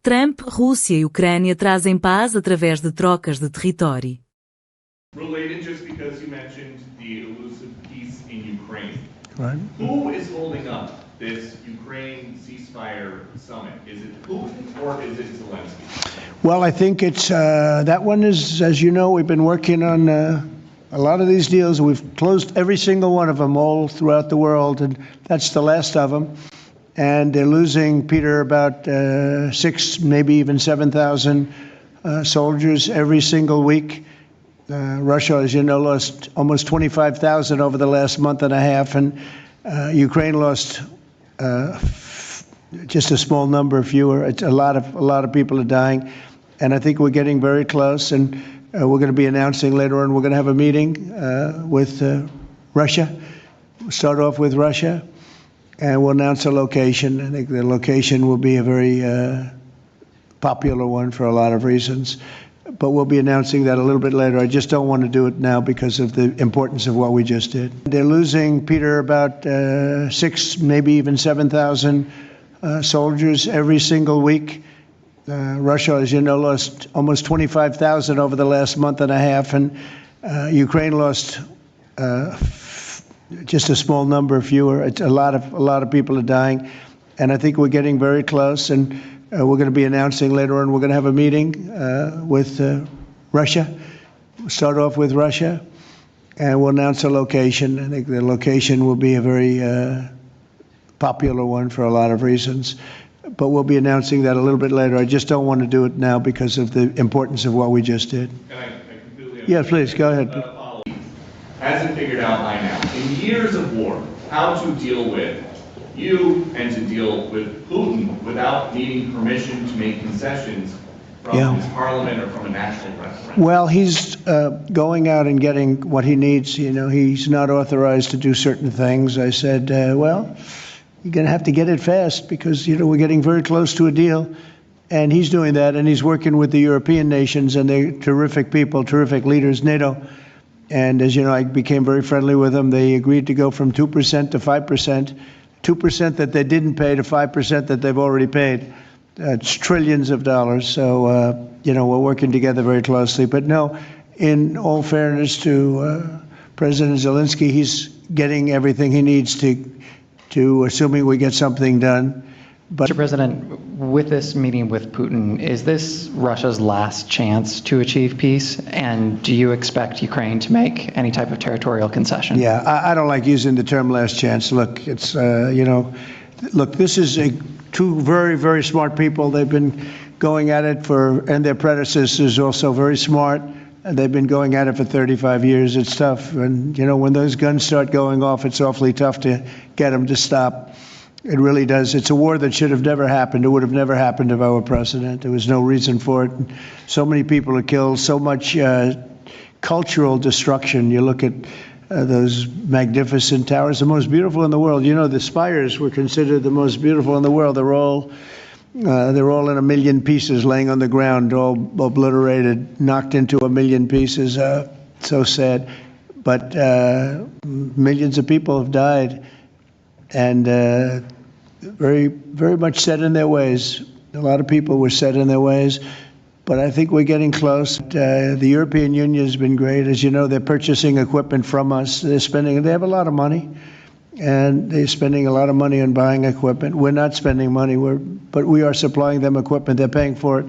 Trump, Rússia e Ucrânia trazem paz através de trocas de território. Related just because you mentioned the elusive peace in Ukraine. Right. Who is holding up this Ukraine ceasefire summit? Is it Putin or is it Zelensky? Well, I think it's that one is, as you know, we've been working on a lot of these deals. We've closed every single one of them all throughout the world, and that's the last of them. And they're losing, Peter, about 6, maybe even 7,000 soldiers every single week. Russia, as you know, lost almost 25,000 over the last month and a half, and Ukraine lost just a small number, fewer. It's a lot of people are dying, and I think we're getting very close. And we're going to be announcing later on. We're going to have a meeting with Russia. We'll start off with Russia. And we'll announce a location. I think the location will be a very popular one for a lot of reasons. But we'll be announcing that a little bit later. I just don't want to do it now because of the importance of what we just did. They're losing, Peter, about 6, maybe even 7,000 soldiers every single week. Russia, as you know, lost almost 25,000 over the last month and a half. And Ukraine lost just a small number, fewer. It's a lot of people are dying, and I think we're getting very close. And we're going to be announcing later on. We're going to have a meeting with Russia. We'll start off with Russia, and we'll announce a location. I think the location will be a very popular one for a lot of reasons. But we'll be announcing that a little bit later. I just don't want to do it now because of the importance of what we just did. And I completely understand. Yeah, please, go ahead. Hasn't figured out by now, in years of war, how to deal with you and to deal with Putin without needing permission to make concessions from his parliament or from a national referendum. Well, he's going out and getting what he needs. You know, he's not authorized to do certain things. I said, well, you're going to have to get it fast because, you know, we're getting very close to a deal. And he's doing that, and he's working with the European nations, and they're terrific people, terrific leaders, NATO. And as you know, I became very friendly with them. They agreed to go from 2% to 5%, 2% that they didn't pay to 5% that they've already paid. It's trillions of dollars. So, you know, we're working together very closely. But no, in all fairness to President Zelensky, he's getting everything he needs to assuming we get something done. But Mr. President, with this meeting with Putin, is this Russia's last chance to achieve peace? And do you expect Ukraine to make any type of territorial concession? Yeah, I don't like using the term last chance. Look, it's, you know, look, this is two very, very smart people. They've been going at it and their predecessors also very smart. And they've been going at it for 35 years. It's tough. And, you know, when those guns start going off, it's awfully tough to get them to stop. It really does. It's a war that should have never happened. It would have never happened if I were president. There was no reason for it. So many people are killed, so much cultural destruction. You look at those magnificent towers, the most beautiful in the world. You know, the spires were considered the most beautiful in the world. They're all in a million pieces, laying on the ground, all obliterated, knocked into a million pieces. So sad. But millions of people have died. And very, very much set in their ways. A lot of people were set in their ways, but I think we're getting close. The European Union has been great. As you know, they're purchasing equipment from us. They have a lot of money, and they're spending a lot of money on buying equipment. We're not spending money, but we are supplying them equipment. They're paying for it.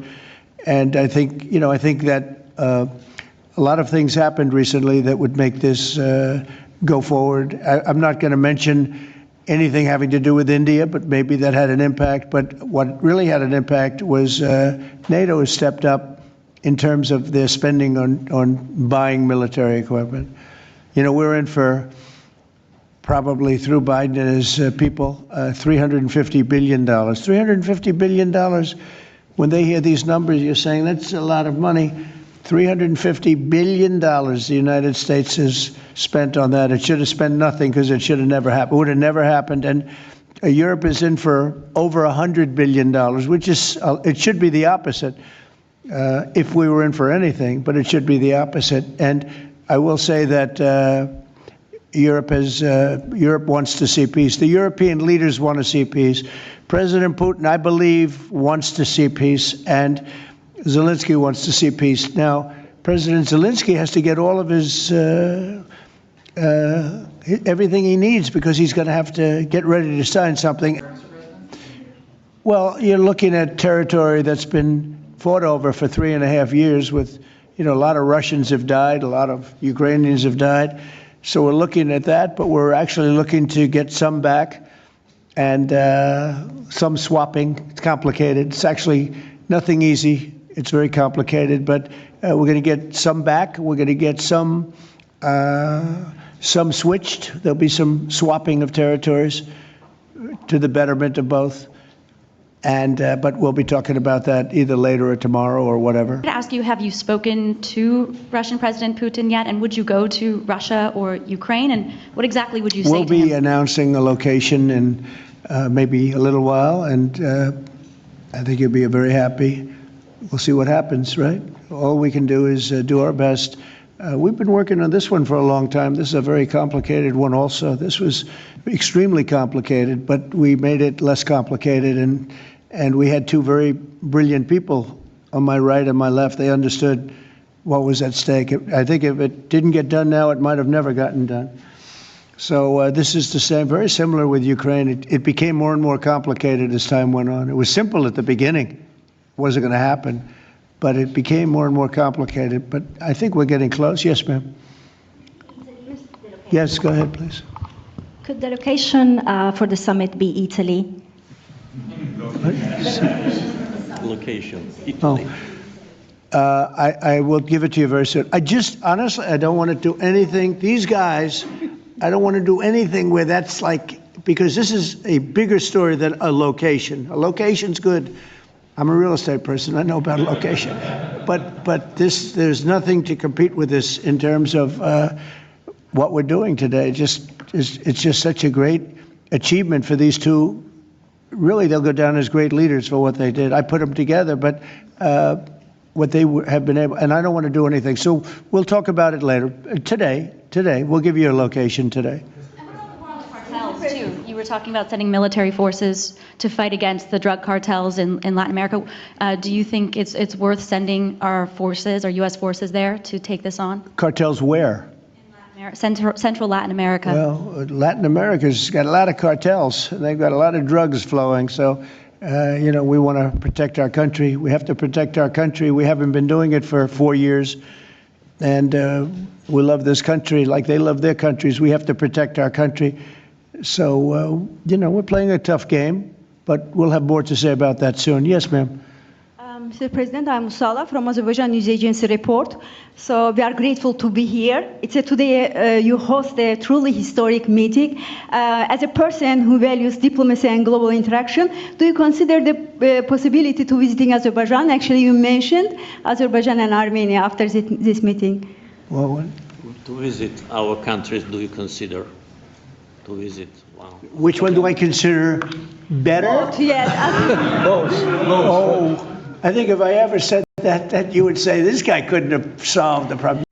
And I think, you know, that a lot of things happened recently that would make this go forward. I'm not going to mention anything having to do with India, but maybe that had an impact. But what really had an impact was NATO has stepped up in terms of their spending on buying military equipment. You know, we're in for probably through Biden and his people, $350 billion. $350 billion. When they hear these numbers, you're saying that's a lot of money. $350 billion the United States has spent on that. It should have spent nothing because it should have never happened. It would have never happened. And Europe is in for over $100 billion, which is, it should be the opposite if we were in for anything, but it should be the opposite. And I will say that Europe wants to see peace. The European leaders want to see peace. President Putin, I believe, wants to see peace, and Zelensky wants to see peace. Now, President Zelensky has to get all of his everything he needs, because he's going to have to get ready to sign something. Well, you're looking at territory that's been fought over for 3.5 years with, a lot of Russians have died, a lot of Ukrainians have died. So we're looking at that, but we're actually looking to get some back and some swapping. It's complicated. It's actually nothing easy. It's very complicated, but we're going to get some back. We're going to get some switched. There'll be some swapping of territories to the betterment of both. And but we'll be talking about that either later or tomorrow or whatever. To ask you, have you spoken to Russian President Putin yet? And would you go to Russia or Ukraine? And what exactly would you say to him? We'll be announcing a location in maybe a little while, and I think you'll be very happy. We'll see what happens, right? All we can do is do our best. We've been working on this one for a long time. This is a very complicated one also. This was extremely complicated, but we made it less complicated, and we had two very brilliant people on my right and my left. They understood what was at stake. I think if it didn't get done now, it might have never gotten done. So this is the same, very similar with Ukraine. It became more and more complicated as time went on. It was simple at the beginning. It wasn't going to happen, but it became more and more complicated. But I think we're getting close. Yes, ma'am. Yes, go ahead, please. Could the location for the summit be Italy? Location. Oh, I will give it to you very soon. Honestly, I don't want to do anything. These guys, I don't want to do anything where that's like, because this is a bigger story than a location. A location's good. I'm a real estate person. I know about a location. But there's nothing to compete with this in terms of what we're doing today. It's just such a great achievement for these two. Really, they'll go down as great leaders for what they did. I put them together, but what they have been able, and I don't want to do anything. So we'll talk about it later. Today, we'll give you a location today. And what about the war on the cartels, too? You were talking about sending military forces to fight against the drug cartels in Latin America. Do you think it's worth sending our forces, our U.S. forces there to take this on? Cartels where? Central Latin America. Well, Latin America's got a lot of cartels. They've got a lot of drugs flowing. So, we want to protect our country. We have to protect our country. We haven't been doing it for 4 years. And we love this country like they love their countries. We have to protect our country. So, we're playing a tough game, but we'll have more to say about that soon. Yes, ma'am. Mr. President, I'm Musala from Azerbaijan News Agency Report. So we are grateful to be here. Today you host a truly historic meeting. As a person who values diplomacy and global interaction, do you consider the possibility to visiting Azerbaijan? Actually, you mentioned Azerbaijan and Armenia after this meeting. Well, To visit our countries, do you consider to visit? Wow. which one do I consider better? Yes. Oh, I think if I ever said that you would say this guy couldn't have solved the problem.